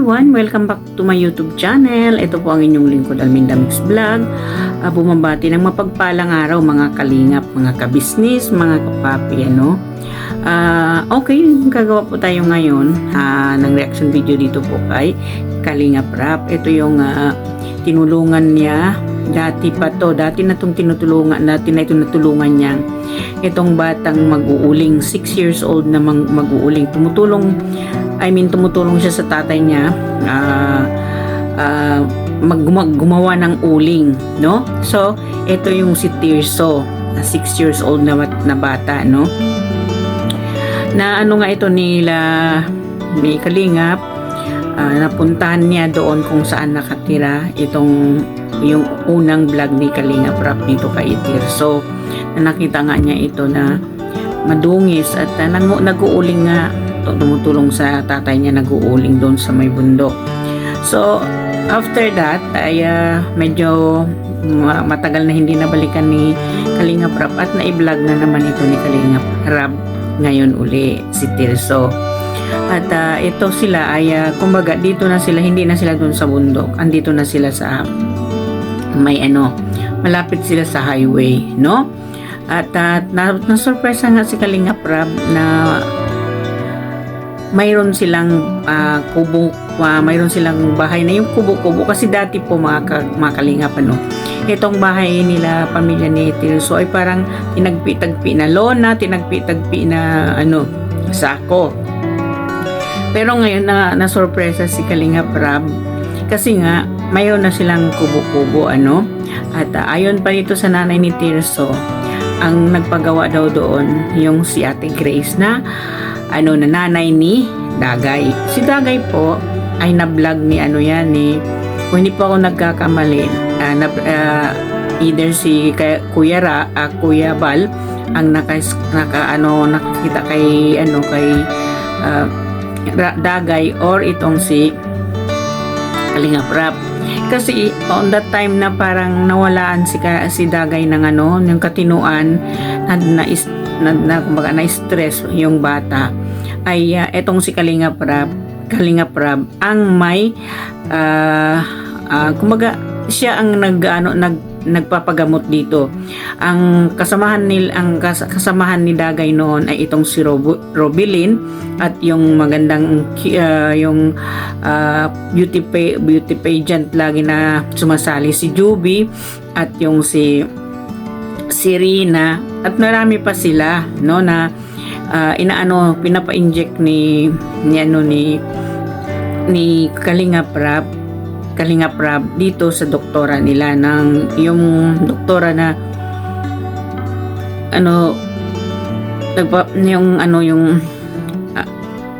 everyone! Welcome back to my YouTube channel. Ito po ang inyong lingkod, Alminda Mix Vlog. Bumabati ng mapagpalang araw mga kalingap, mga kabisnis, mga kapapi, ano. Okay, gagawa po tayo ngayon ng reaction video dito po kay Kalingap Rap. Ito yung tinulungan niya. Dati na itong tinutulungan, dati na itong natulungan niya. Itong batang mag-uuling, 6 years old na mag-uuling. Tumutulong siya sa tatay niya gumawa ng uling, no? So, ito yung si Tirso, 6 years old na bata, no? Na ano nga ito ni Kalingap, napuntahan niya doon kung saan nakatira yung unang vlog ni Kalingap Rap dito kay Tirso. Nakita nga niya ito na madungis at nag-uuling nga, tumutulong sa tatay niya, nag-uuling doon sa may bundok. So after that ay medyo matagal na hindi nabalikan ni Kalingap Rap at na-i-vlog na naman ito ni Kalingap Rap ngayon uli, si Tirso. At ito sila ay kumbaga dito na sila, hindi na sila doon sa bundok, andito na sila sa may malapit sila sa highway, no? At na-surprise nga si Kalingap Rap na mayroon silang kubo, mayroon silang bahay na yung kubo-kubo, kasi dati po mga Kalingap, itong bahay nila, pamilya ni Tirso ay parang tinagpi-tagpi na lona, tinagpi-tagpi na sako. Pero ngayon na sorpresa si Kalingap Rap kasi nga mayroon na silang kubo-kubo, at ayon pa dito sa nanay ni Tirso, ang nagpagawa daw doon yung si Ate Grace na na nanay ni Dagay. Si Dagay po ay na-vlog ni kung hindi po ako nagkakamali, either si Kuya Bal ang nakakita kay Dagay, or itong si Kalingap Rap. Kasi on that time na parang nawalaan si Dagay ng yung katinuan, kumbaga na-stress yung bata, ay etong si Kalingap Rap ang may kumbaga siya ang nagpapagamot dito. Ang kasamahan ni Dagay noon ay itong si Robilin at yung magandang beauty pageant lagi na sumasali, si Juby at yung si Rina, at marami pa sila, na pinapa-inject ni Kalingap Rap dito sa doktora nila, yung doktora na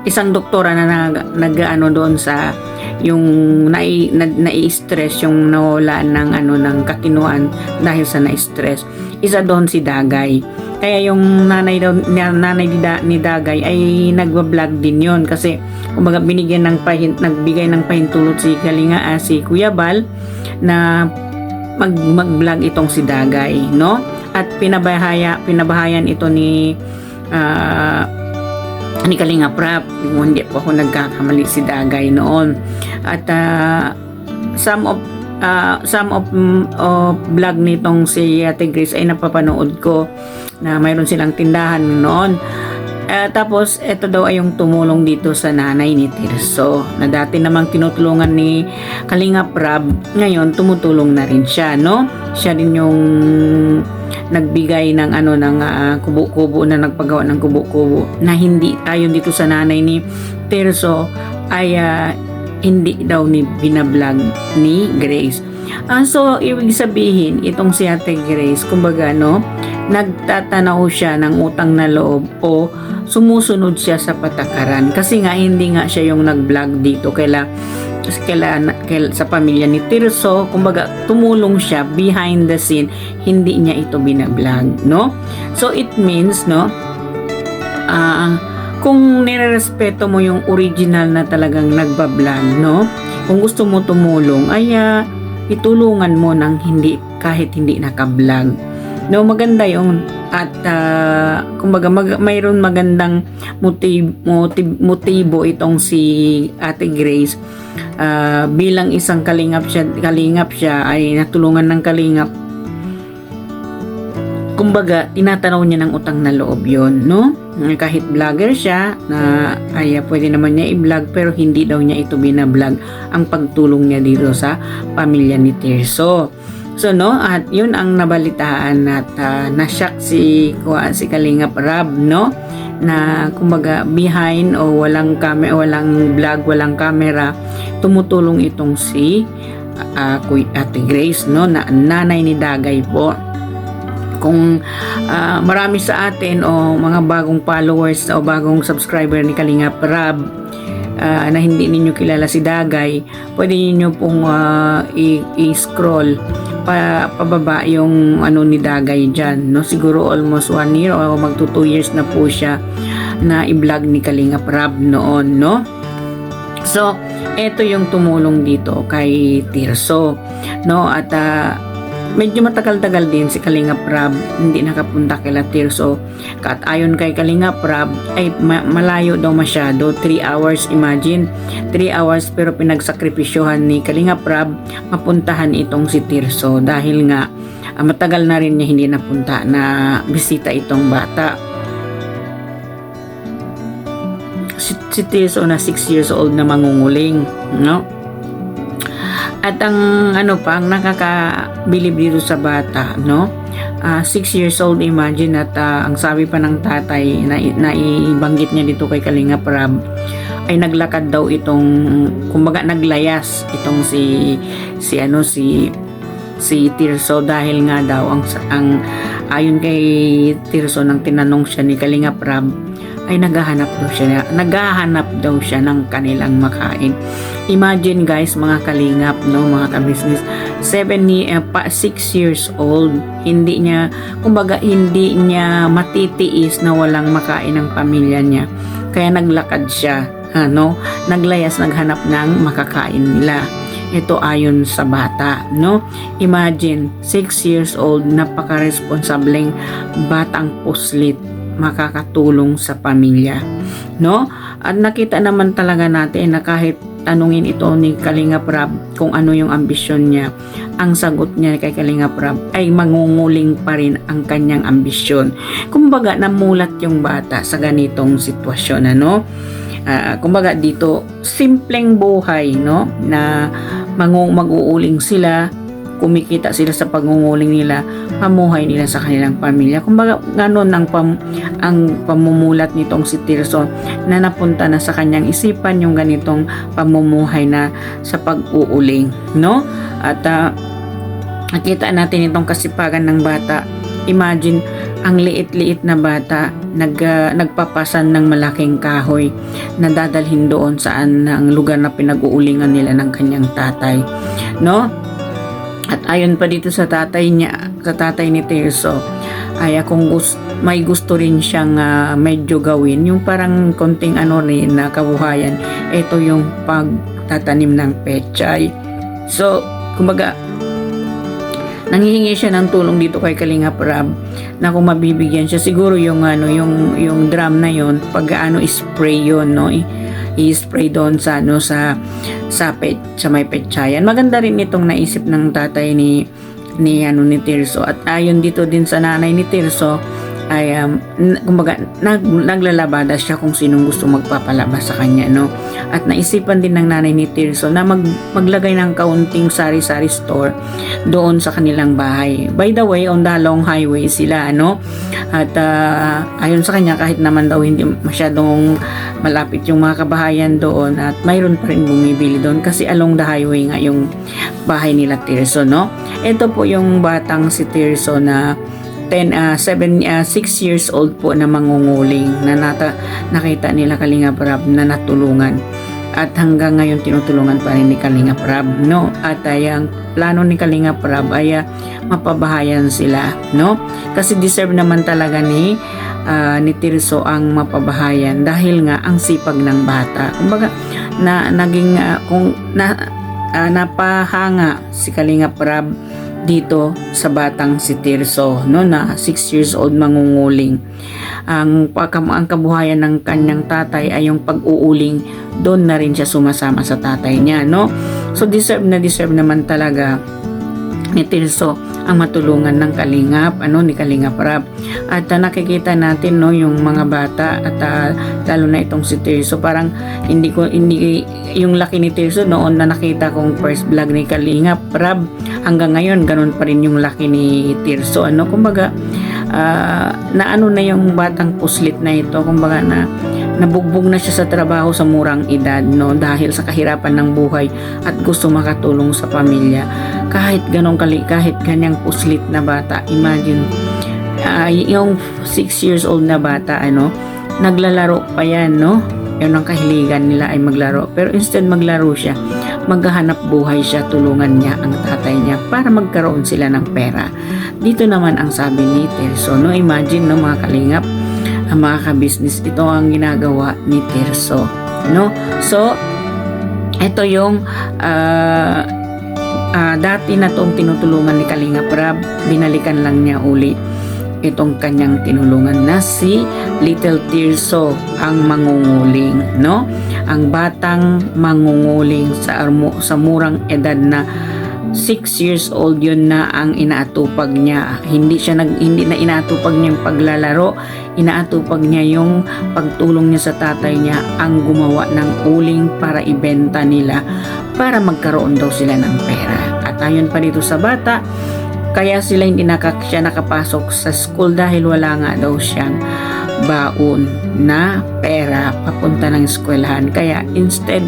isang doktora na doon sa yung nai-stress, yung nawala ng katinuan dahil sa na-stress. Isa doon si Dagay. Kaya yung nanay ni Dagay ay nagwa-vlog din yon, kasi kumbaga nagbigay ng pahintulot si Kuya Bal na mag-vlog itong si Dagay, no? At pinabahayan ito ni Kalingap Rap, hindi po ako nagkakamali, si Dagay noon. At some of vlog nitong si Ate Grace ay napapanood ko, na mayroon silang tindahan noon. Tapos ito daw ay yung tumulong dito sa nanay ni Tirso, na dati namang tinutulungan ni Kalingap Rap, ngayon tumutulong na rin siya, no? Siya din yung nagbigay ng kubo-kubo, na nagpagawa ng kubo-kubo, na hindi ayon dito sa nanay ni Tirso ay hindi daw binablog ni Grace. So ibig sabihin, itong si Ate Grace, kumbaga nagtatanaw siya ng utang na loob o sumusunod siya sa patakaran, kasi nga hindi nga siya yung nag-vlog dito sa pamilya ni Tirso. Kumbaga tumulong siya behind the scene, hindi niya ito binablog, no? So it means, kung nirerespeto mo yung original na talagang nagbablog, kung gusto mo tumulong ay itulungan mo kahit hindi naka-vlog, maganda yung at kumbaga mayroon magandang motibo itong si Ate Grace. Bilang isang kalingap siya ay natulungan ng kalingap. Kumbaga, tinatanaw niya ng utang na loob yun, no? Kahit vlogger siya, na pwede naman niya i-vlog, pero hindi daw niya ito binablog ang pagtulong niya dito sa pamilya ni Tirso. So, no? At yun ang nabalitaan at na-shock si Kalingap Rab, no? Na kumbaga behind o walang vlog, walang camera, tumutulong itong si Ate Grace, no? Na nanay ni Dagay po. Kung marami sa atin o mga bagong followers o bagong subscriber ni Kalingap Rab na hindi ninyo kilala si Dagay, pwede niyo pong i-scroll pababa yung ni Dagay dyan, no? Siguro almost 1 year o magto 2 years na po siya na i-vlog ni Kalingap Rab noon, no? So, eto yung tumulong dito kay Tirso, no? At medyo matagal-tagal din si Kalingap Rab hindi nakapunta kay Tirso. At ayon kay Kalingap Rab ay malayo daw masyado, 3 hours, imagine 3 hours, pero pinagsakripisyohan ni Kalingap Rab mapuntahan itong si Tirso dahil nga matagal na rin niya hindi napunta na bisita itong bata. Si Tirso na 6 years old na mangunguling, no? At ang ang nakakabilib dito sa bata, no? 6 years old, imagine, at ang sabi pa ng tatay na ibanggit niya dito kay Kalingap Rab ay naglakad daw itong, kumbaga naglayas itong si Tirso dahil nga daw ang ayon kay Tirso nang tinanong siya ni Kalingap Rab ay naghahanap daw siya ng kanilang makain. Imagine guys, mga kalingap, no, mga kabisnes, 6 years old, hindi niya matitiis na walang makain ng pamilya niya. Kaya naglakad siya, naglayas, naghanap ng makakain nila. Ito ayon sa bata, no? Imagine, 6 years old, napaka-responsableng batang puslit, makakatulong sa pamilya, no? At nakita naman talaga natin na kahit tanungin ito ni Kalingap Rab kung ano yung ambisyon niya, ang sagot niya kay Kalingap Rab ay mangunguling pa rin ang kanyang ambisyon. Kumbaga namulat yung bata sa ganitong sitwasyon, kumbaga dito simpleng buhay, no, na mag-uuling sila, kumikita sila sa pagngunguling nila, pamuhay nila sa kanilang pamilya. Kumbaga ganon ang pamumulat nitong si Tirso na napunta na sa kanyang isipan yung ganitong pamumuhay na sa pag-uuling, no? At nakita natin itong kasipagan ng bata. Imagine, ang liit-liit na bata nagpapasan ng malaking kahoy na dadalhin doon saan ang lugar na pinag-uulingan nila ng kanyang tatay, no? At ayon pa dito sa tatay ni Tirso, ay kung may gusto rin siyang medyo gawin, yung parang konting rin na kabuhayan, ito yung pagtatanim ng pechay. So, kumbaga, nanghihingi siya ng tulong dito kay Kalingap Rab na kung mabibigyan siya, siguro yung drum na yon, pag spray yon, no? I-spray doon sa may petsayan. Maganda rin itong naisip ng tatay ni Tirso. At ayon dito din sa nanay ni Tirso ay kumbaga naglalabada siya kung sinong gusto magpapalabas sa kanya, no? At naisipan din ng nanay ni Tirso na maglagay ng kaunting sari-sari store doon sa kanilang bahay. By the way, on the long highway sila, no? At ayon sa kanya, kahit naman daw hindi masyadong malapit yung mga kabahayan doon, at mayroon pa rin bumibili doon kasi along the highway nga yung bahay nila Tirso, no? Ito po yung batang si Tirso na 6 years old po na mangunguling na nakita nila Kalingap Rab na natulungan, at hanggang ngayon tinutulungan pa rin ni Kalingap Rab, no? At ang plano ni Kalingap Rab ay mapabahayan sila, no? Kasi deserve naman talaga ni Tirso ang mapabahayan dahil nga ang sipag ng bata. Kumbaga napahanga si Kalingap Rab dito sa batang si Tirso, no, na 6 years old mangunguling. Ang kabuhayan ng kanyang tatay ay yung pag-uuling, doon na rin siya sumasama sa tatay niya, no. So deserve naman talaga ni Tirso ang matulungan ng Kalingap, ni Kalingap Rab. At nakikita natin, no, yung mga bata at lalo na itong si Tirso, parang hindi yung laki ni Tirso noon na nakita kong first vlog ni Kalingap Rab, hanggang ngayon ganun pa rin yung laki ni Tirso, kumbaga na na yung batang puslit na ito, kumbaga nabugbog na siya sa trabaho sa murang edad, no, dahil sa kahirapan ng buhay at gusto makatulong sa pamilya. Kahit ganyang puslit na bata, imagine yung 6 years old na bata, naglalaro pa yan, no. Yun ang kahiligan nila, ay maglaro. Pero instead maglaro siya, maghahanap buhay siya, tulungan niya ang tatay niya para magkaroon sila ng pera. Dito naman ang sabi ni Tirso, no, imagine, no, mga kalingap, ang mga ka-business, ito ang ginagawa ni Tirso, no. So ito yung dati na tong tinutulungan ni Kalingap Rab, binalikan lang niya uli itong kanyang tinulungan na si Little Tirso, ang mangunguling, no, ang batang mangunguling sa murang edad na 6 years old. Yun na ang inaatupag niya. Hindi na inaatupag niya yung paglalaro, inaatupag niya yung pagtulong niya sa tatay niya, ang gumawa ng uling para ibenta nila para magkaroon daw sila ng pera. At ayon pa dito sa bata, kaya siya nakapasok sa school dahil wala nga daw siyang baon na pera papunta ng eskwelahan. Kaya instead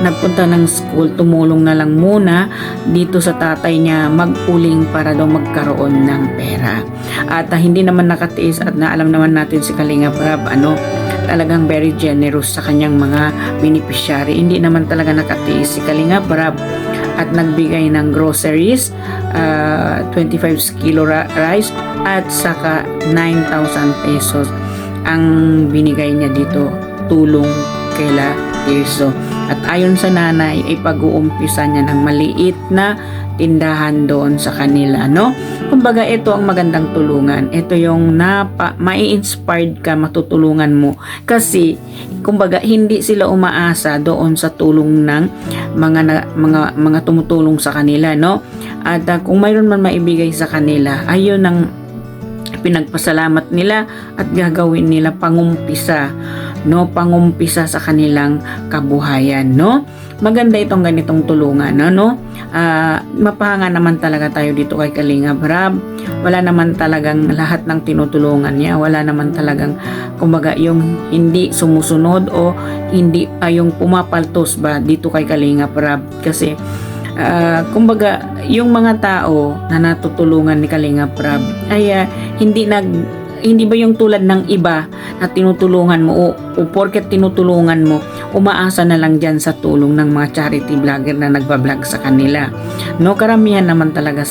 nagpunta ng school, tumulong na lang muna dito sa tatay niya mag-uling para daw magkaroon ng pera. At hindi naman nakatiis, at alam naman natin si Kalingap Rab, talagang very generous sa kanyang mga beneficiary. Hindi naman talaga nakatiis si Kalingap Rab at nagbigay ng groceries, 25 kilo rice at saka 9,000 pesos ang binigay niya dito, tulong kaila Tirso. At ayon sa nanay, ay pag-uumpisa niya ng maliit na tindahan doon sa kanila, no. Kumbaga ito ang magandang tulungan. Ito yung mai-inspired ka, matutulungan mo, kasi kumbaga hindi sila umaasa doon sa tulong ng mga tumutulong sa kanila, no. At kung mayroon man maibigay sa kanila, ayun ang pinagpasalamat nila at gagawin nila pangumpisa, no, pangumpisa sa kanilang kabuhayan, no. Maganda itong ganitong tulungan, no. Mapahanga naman talaga tayo dito kay Kalingap Rab. Wala naman talagang lahat ng tinutulungan niya, wala naman talagang kumbaga yung hindi sumusunod o hindi yung pumapaltos ba dito kay Kalingap Rab, kasi kumbaga yung mga tao na natutulungan ni Kalingap Rab ay hindi ba yung tulad ng iba na tinutulungan mo o porket tinutulungan mo, umaasa na lang dyan sa tulong ng mga charity vlogger na nagbablog sa kanila, no. Karamihan naman talaga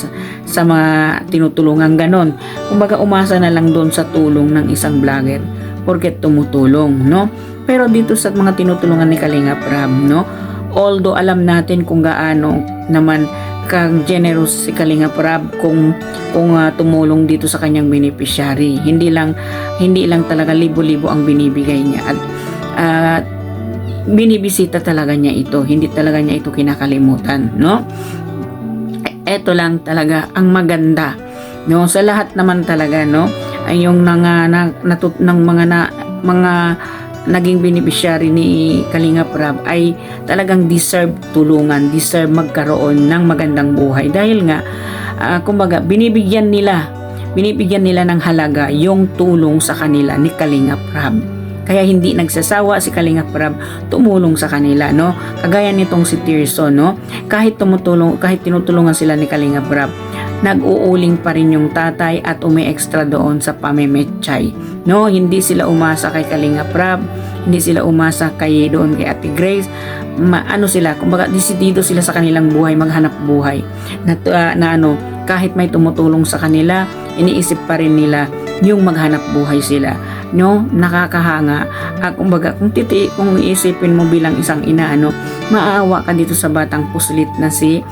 sa mga tinutulungan ganon, kumbaga umasa na lang doon sa tulong ng isang vlogger porket tumutulong, no. Pero dito sa mga tinutulungan ni Kalingap Rab, no, although alam natin kung gaano naman kang generous si Kalingap Rab kung tumulong dito sa kanyang beneficiary. Hindi lang talaga libo-libo ang binibigay niya, at binibisita talaga niya ito. Hindi talaga niya ito kinakalimutan, no. Ito lang talaga ang maganda, no, sa lahat naman talaga, no, ay yung mga naging beneficiary ni Kalingap Rab ay talagang deserve tulungan, deserve magkaroon ng magandang buhay, dahil nga kumbaga binibigyan nila ng halaga yung tulong sa kanila ni Kalingap Rab. Kaya hindi nagsasawa si Kalingap Rab tumulong sa kanila, no. Kagaya nitong si Tirso, no, kahit tinutulungan sila ni Kalingap Rab, nag-uuling pa rin yung tatay at umi-extra doon sa pamemechay, no. Hindi sila umasa kay Kalingap Rab, hindi sila umasa kay Ate Grace. Sila, kumbaga desidido sila sa kanilang buhay, maghanap buhay kahit may tumutulong sa kanila, iniisip pa rin nila yung maghanap buhay sila, no. Nakakahanga. Kumbaga kung iisipin mo bilang isang ina, maawa ka dito sa batang puslit na si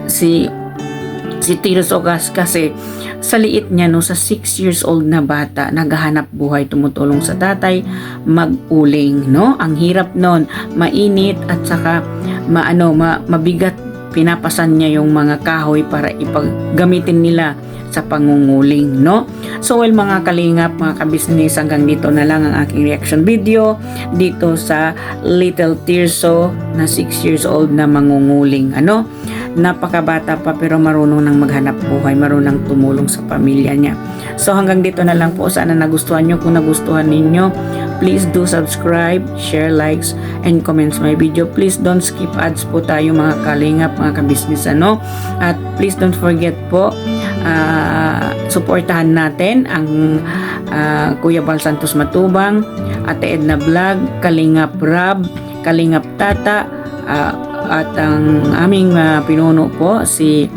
si Tirso kasi sa liit niya no, sa 6 years old na bata, naghahanap buhay, tumutulong sa tatay, mag-uling, no? Ang hirap nun, mainit at saka mabigat, pinapasan niya yung mga kahoy para ipaggamitin nila sa pangunguling, no? So well mga kalingap, mga kabisnes, hanggang dito na lang ang aking reaction video dito sa Little Tirso na 6 years old na mangunguling, ano? Napakabata pa pero marunong nang maghanap buhay, marunong tumulong sa pamilya niya. So hanggang dito na lang po, sana nagustuhan nyo. Kung nagustuhan ninyo, please do subscribe, share, likes, and comments my video. Please don't skip ads po tayo mga kalingap, mga kabisnes, ano? At please don't forget po, suportahan natin ang Kuya Bal Santos Matubang, Ate Edna Vlog, Kalingap Rab, Kalingap Tata, at ang aming pinuno po si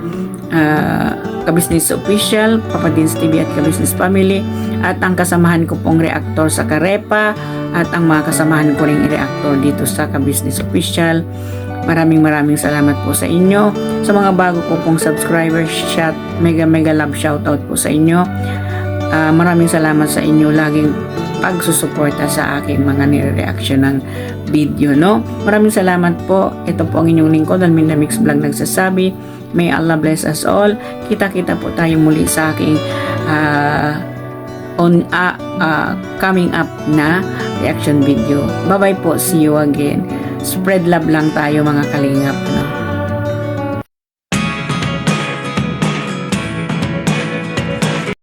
Kabisnes Official, Papa Dins TV at Kabisnes Family, at ang kasamahan ko pong reactor sa Karepa, at ang mga kasamahan ko ring reactor dito sa Kabisnes Official. Maraming salamat po sa inyo. Sa mga bago ko pong subscribers, mega love shoutout po sa inyo. Maraming salamat sa inyo laging pagsusuporta sa aking mga nire-reaction ng video, no? Maraming salamat po. Ito po ang inyong lingkod, Alminda Mix Vlog nagsasabi, may Allah bless us all. Kita-kita po tayo muli sa aking coming up na reaction video. Bye-bye po. See you again. Spread love lang tayo mga kalingap.